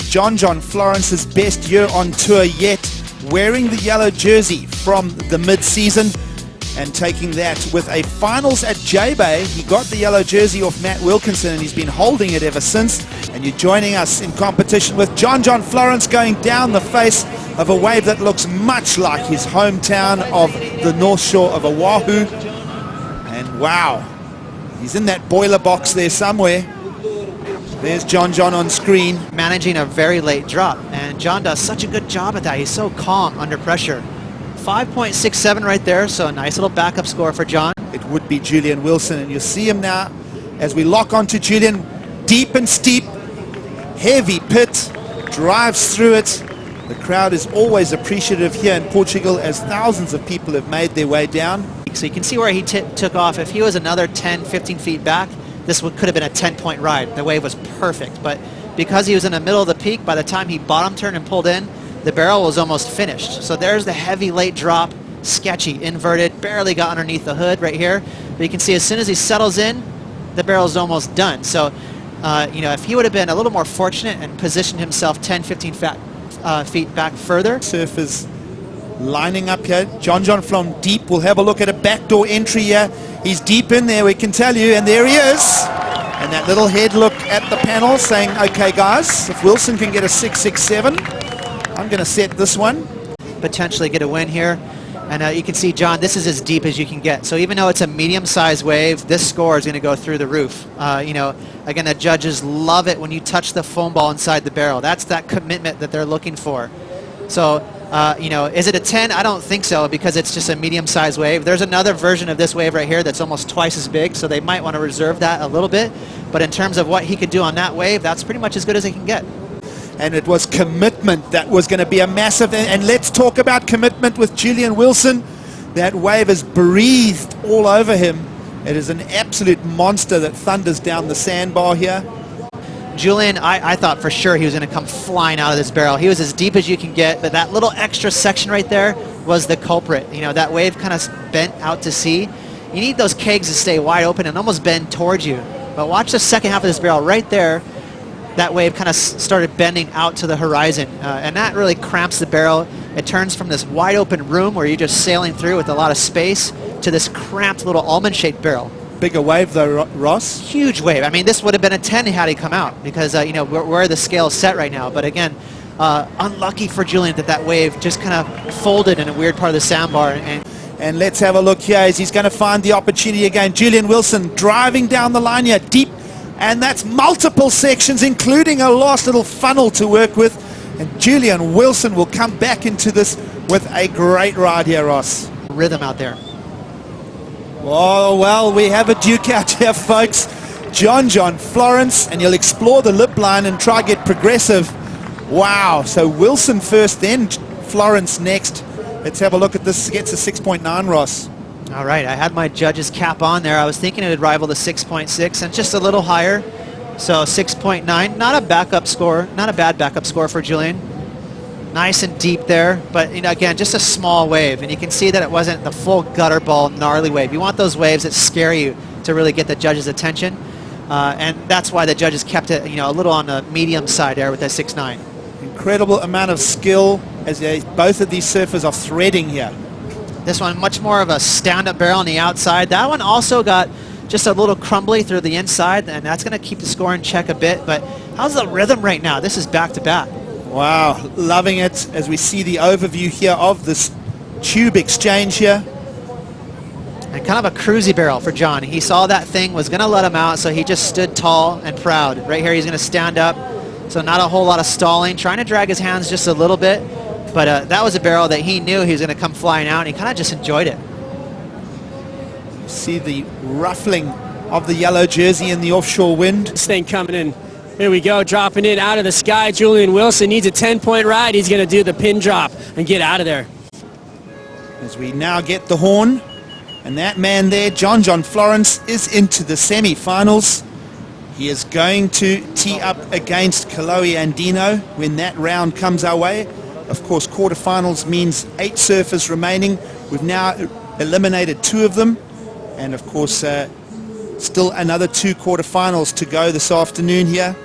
John Florence's best year on tour yet, wearing the yellow jersey from the mid-season and taking that with a finals at J-Bay. He got the yellow jersey off Matt Wilkinson and he's been holding it ever since. And you're joining us in competition with John Florence going down the face of a wave that looks much like his hometown of the North Shore of Oahu. And wow, he's in that boiler box there somewhere. There's John on screen. Managing a very late drop, and John does such a good job at that. He's so calm under pressure. 5.67 right there, so a nice little backup score for John. It would be Julian Wilson, and you'll see him now as we lock onto Julian. Deep and steep, heavy pit, drives through it. The crowd is always appreciative here in Portugal as thousands of people have made their way down. So you can see where he took off. If he was another 10, 15 feet back, this could have been a 10-point ride. The wave was perfect, but because he was in the middle of the peak, by the time he bottom turned and pulled in, the barrel was almost finished. So there's the heavy late drop, sketchy, inverted, barely got underneath the hood right here. But you can see as soon as he settles in, the barrel's almost done. So, you know, if he would have been a little more fortunate and positioned himself 10, 15 feet back further. Surfers lining up here. John from deep. We'll have a look at a backdoor entry here. He's deep in there, we can tell you, and there he is. And that little head look at the panel saying, okay guys, if Wilson can get a 667, I'm going to set this one. Potentially get a win here. And you can see, John, this is as deep as you can get. So even though it's a medium-sized wave, this score is going to go through the roof. You know, again, the judges love it when you touch the foam ball inside the barrel. That's that commitment that they're looking for. So, you know, is it a 10? I don't think so, because it's just a medium-sized wave. There's another version of this wave right here that's almost twice as big, so they might want to reserve that a little bit. But in terms of what he could do on that wave, that's pretty much as good as he can get. And it was commitment that was going to be a massive, and let's talk about commitment with Julian Wilson. That wave has breathed all over him. It is an absolute monster that thunders down the sandbar here. Julian, I thought for sure he was going to come flying out of this barrel. He was as deep as you can get, but that little extra section right there was the culprit. You know, that wave kind of bent out to sea. You need those kegs to stay wide open and almost bend towards you. But watch the second half of this barrel right there. That wave kind of started bending out to the horizon, and that really cramps the barrel. It turns from this wide open room where you're just sailing through with a lot of space to this cramped little almond-shaped barrel. Bigger wave though, Ross. Huge wave. I mean, this would have been a 10 had he come out, because you know, where the scale is set right now. But again, unlucky for Julian that wave just kind of folded in a weird part of the sandbar. And let's have a look here as he's going to find the opportunity again. Julian Wilson driving down the line here, deep. And that's multiple sections, including a last little funnel to work with. And Julian Wilson will come back into this with a great ride here, Ross. Rhythm out there. Oh, well, we have a duke out here, folks. John Florence, and you'll explore the lip line and try to get progressive. Wow, so Wilson first, then Florence next. Let's have a look at this. Gets a 6.9, Ross. All right, I had my judge's cap on there. I was thinking it would rival the 6.6 and just a little higher. So 6.9, not a backup score, not a bad backup score for Julian. Nice and deep there, but you know, again, just a small wave. And you can see that it wasn't the full gutter ball, gnarly wave. You want those waves that scare you to really get the judge's attention. And that's why the judges kept it, you know, a little on the medium side there with that 6.9. Incredible amount of skill as both of these surfers are threading here. This one much more of a stand-up barrel on the outside. That one also got just a little crumbly through the inside, and that's going to keep the score in check a bit. But how's the rhythm right now? This is back-to-back. Wow, loving it as we see the overview here of this tube exchange here. And kind of a cruisy barrel for John. He saw that thing was going to let him out, so he just stood tall and proud. Right here he's going to stand up, so not a whole lot of stalling, trying to drag his hands just a little bit. But that was a barrel that he knew he was going to come flying out, and he kind of just enjoyed it. You see the ruffling of the yellow jersey in the offshore wind. This thing coming in. Here we go, dropping in out of the sky. Julian Wilson needs a 10-point ride. He's going to do the pin drop and get out of there. As we now get the horn, and that man there, John Florence, is into the semi-finals. He is going to tee up against Kaloe Andino when that round comes our way. Of course, quarterfinals means 8 surfers remaining. We've now eliminated 2 of them. And of course, still another 2 quarterfinals to go this afternoon here.